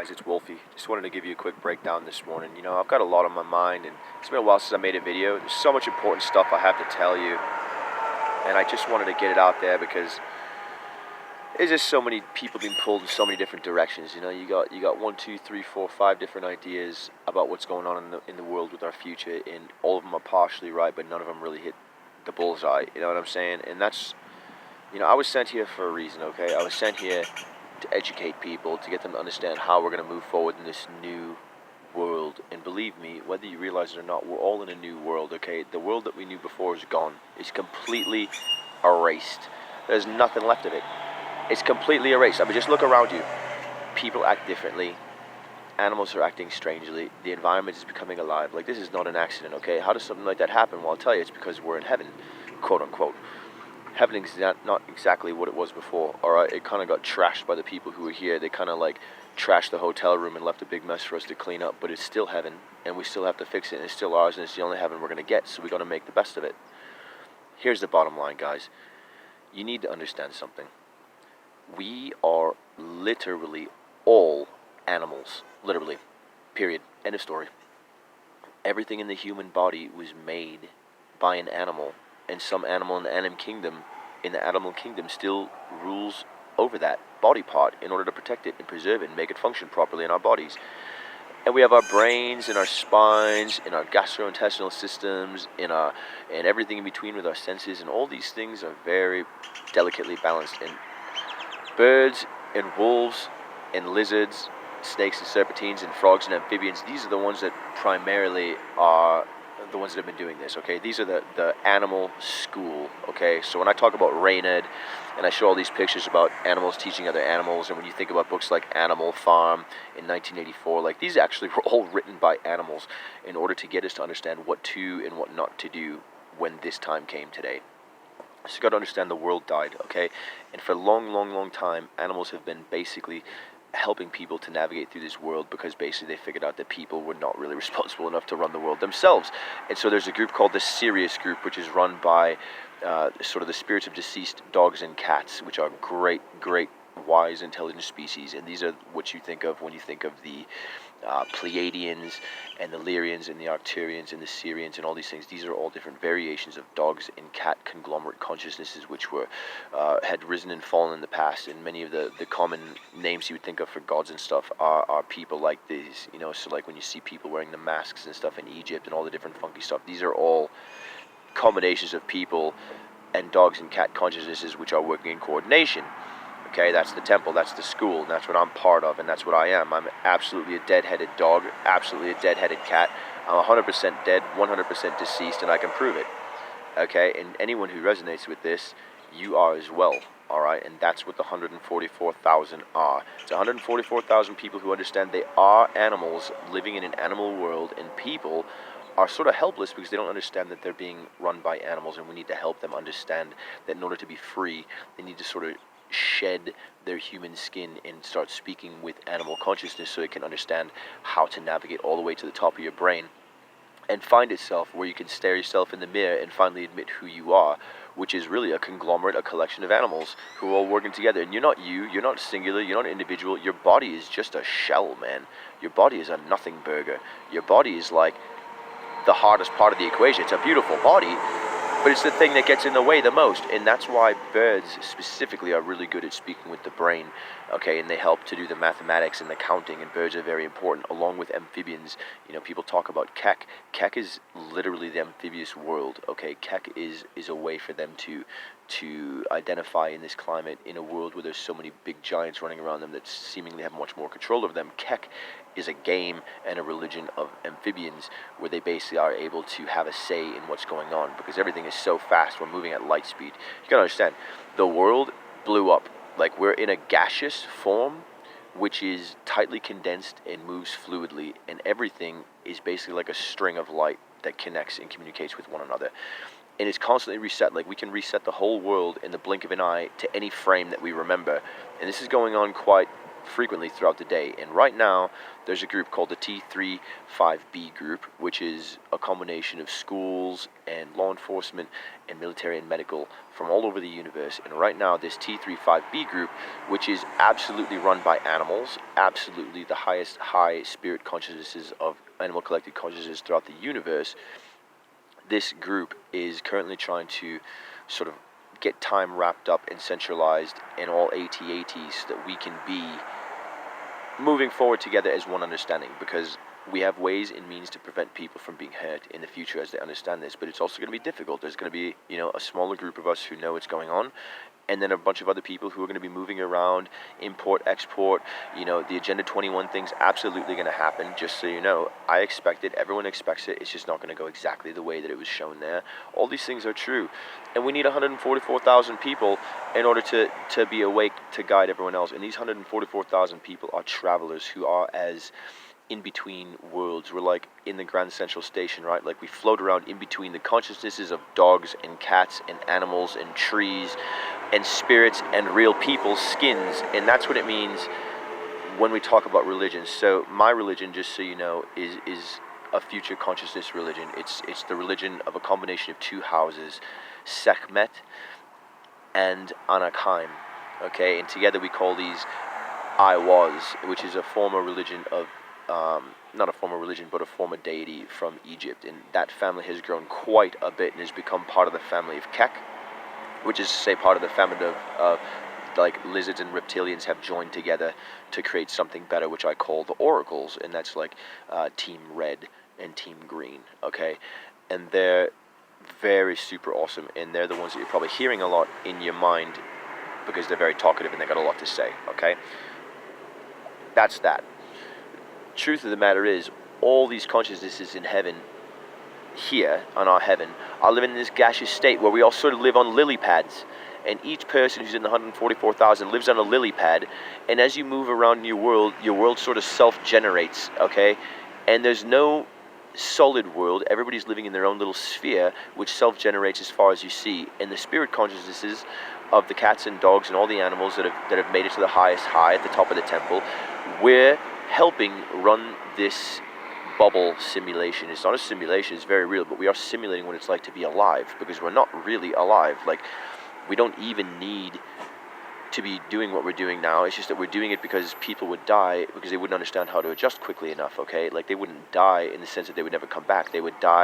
guys, it's Wolfie. Just wanted to give you a quick breakdown this morning. You know, I've got a lot on my mind, and it's been a while since I made a video. There's so much important stuff I have to tell you, and I just wanted to get it out there because there's just so many people being pulled in so many different directions. You know, you got 1, 2, 3, 4, 5 different ideas about what's going on in the world with our future, and all of them are partially right, but none of them really hit the bullseye. You know what I'm saying? And that's, you know, I was sent here for a reason. Okay, I was sent here to educate people, to get them to understand how we're going to move forward in this new world. And believe me, whether you realize it or not, we're all in a new world, okay? The world that we knew before is gone. It's completely erased. There's nothing left of it. It's completely erased. I mean, just look around you. People act differently. Animals are acting strangely. The environment is becoming alive. Like, this is not an accident, okay? How does something like that happen? Well, I'll tell you, it's because we're in heaven, quote unquote. Heaven is not exactly what it was before, alright? It kind of got trashed by the people who were here. They kind of like trashed the hotel room and left a big mess for us to clean up, but it's still heaven, and we still have to fix it, and it's still ours, and it's the only heaven we're going to get, so we got to make the best of it. Here's the bottom line, guys. You need to understand something. We are literally all animals. Literally. Period. End of story. Everything in the human body was made by an animal. And some animal in the animal kingdom still rules over that body part in order to protect it and preserve it and make it function properly in our bodies. And we have our brains and our spines and our gastrointestinal systems and everything in between with our senses, and all these things are very delicately balanced. And birds and wolves and lizards, snakes and serpentines and frogs and amphibians, these are the ones that primarily are the ones that have been doing this, okay? These are the animal school, okay? So when I talk about Reynard and I show all these pictures about animals teaching other animals, and when you think about books like Animal Farm in 1984, like, these actually were all written by animals in order to get us to understand what to and what not to do when this time came today. So you got to understand the world died, okay? And for a long time, animals have been basically helping people to navigate through this world, because basically they figured out that people were not really responsible enough to run the world themselves. And so there's a group called the Sirius Group, which is run by sort of the spirits of deceased dogs and cats, which are great, wise, intelligent species. And these are what you think of when you think of the Pleiadians and the Lyrians and the Arcturians and the Syrians and all these things. These are all different variations of dogs and cat conglomerate consciousnesses, which were had risen and fallen in the past. And many of the common names you would think of for gods and stuff are people like these, you know. So like when you see people wearing the masks and stuff in Egypt and all the different funky stuff, these are all combinations of people and dogs and cat consciousnesses which are working in coordination. Okay, that's the temple, that's the school, and that's what I'm part of, and that's what I am. I'm absolutely a dead-headed dog, absolutely a dead-headed cat. I'm 100% dead, 100% deceased, and I can prove it. Okay, and anyone who resonates with this, you are as well, alright? And that's what the 144,000 are. It's 144,000 people who understand they are animals living in an animal world, and people are sort of helpless because they don't understand that they're being run by animals, and we need to help them understand that in order to be free, they need to sort of shed their human skin and start speaking with animal consciousness, so it can understand how to navigate all the way to the top of your brain and find itself where you can stare yourself in the mirror and finally admit who you are, which is really a conglomerate, a collection of animals who are all working together. And you're not singular, you're not an individual. Your body is just a shell, man. Your body is a nothing burger. Your body is like the hardest part of the equation. It's a beautiful body, but it's the thing that gets in the way the most. And that's why birds specifically are really good at speaking with the brain, okay? And they help to do the mathematics and the counting, and birds are very important, along with amphibians. You know, people talk about Kek. Kek is literally the amphibious world, okay? Kek is a way for them to identify in this climate, in a world where there's so many big giants running around them that seemingly have much more control over them. Kek is a game and a religion of amphibians where they basically are able to have a say in what's going on, because everything is so fast. We're moving at light speed. You gotta understand, the world blew up. Like, we're in a gaseous form which is tightly condensed and moves fluidly, and everything is basically like a string of light that connects and communicates with one another. And it's constantly reset. Like, we can reset the whole world in the blink of an eye to any frame that we remember. And this is going on quite frequently throughout the day. And right now, there's a group called the T35B group, which is a combination of schools and law enforcement and military and medical from all over the universe. And right now, this T35B group, which is absolutely run by animals, absolutely the highest high spirit consciousnesses of animal collective consciousness throughout the universe, this group is currently trying to sort of get time wrapped up and centralized in all AT-ATs so that we can be moving forward together as one understanding, because we have ways and means to prevent people from being hurt in the future as they understand this. But it's also going to be difficult. There's going to be, a smaller group of us who know what's going on, and then a bunch of other people who are going to be moving around, import, export, the Agenda 21 thing's absolutely going to happen, just so you know. I expect it, everyone expects it, it's just not going to go exactly the way that it was shown there. All these things are true, and we need 144,000 people in order to be awake to guide everyone else, and these 144,000 people are travelers who are as in between worlds. We're like in the Grand Central Station, right? Like we float around in between the consciousnesses of dogs and cats and animals and trees and spirits and real people's skins. And that's what it means when we talk about religion. So my religion, just so you know, is a future consciousness religion. It's the religion of a combination of two houses, Sekhmet and Anaheim. Okay, and together we call these I Was, which is a former religion of not a former religion, but a former deity from Egypt. And that family has grown quite a bit and has become part of the family of Kek, which is to say part of the family of like lizards and reptilians have joined together to create something better, which I call the oracles. And that's like Team Red and Team Green, okay? And they're very super awesome, and they're the ones that you're probably hearing a lot in your mind because they're very talkative and they got a lot to say, okay? That's that. Truth of the matter is, all these consciousnesses in heaven, here on our heaven, are living in this gaseous state where we all sort of live on lily pads, and each person who's in the 144,000 lives on a lily pad, and as you move around your world sort of self-generates, okay? And there's no solid world. Everybody's living in their own little sphere, which self-generates as far as you see. And the spirit consciousnesses of the cats and dogs and all the animals that have made it to the highest high at the top of the temple, we're helping run this bubble simulation. It's not a simulation, it's very real, but we are simulating what it's like to be alive, because we're not really alive. Like, we don't even need to be doing what we're doing now. It's just that we're doing it because people would die because they wouldn't understand how to adjust quickly enough, okay? Like, they wouldn't die in the sense that they would never come back. They would die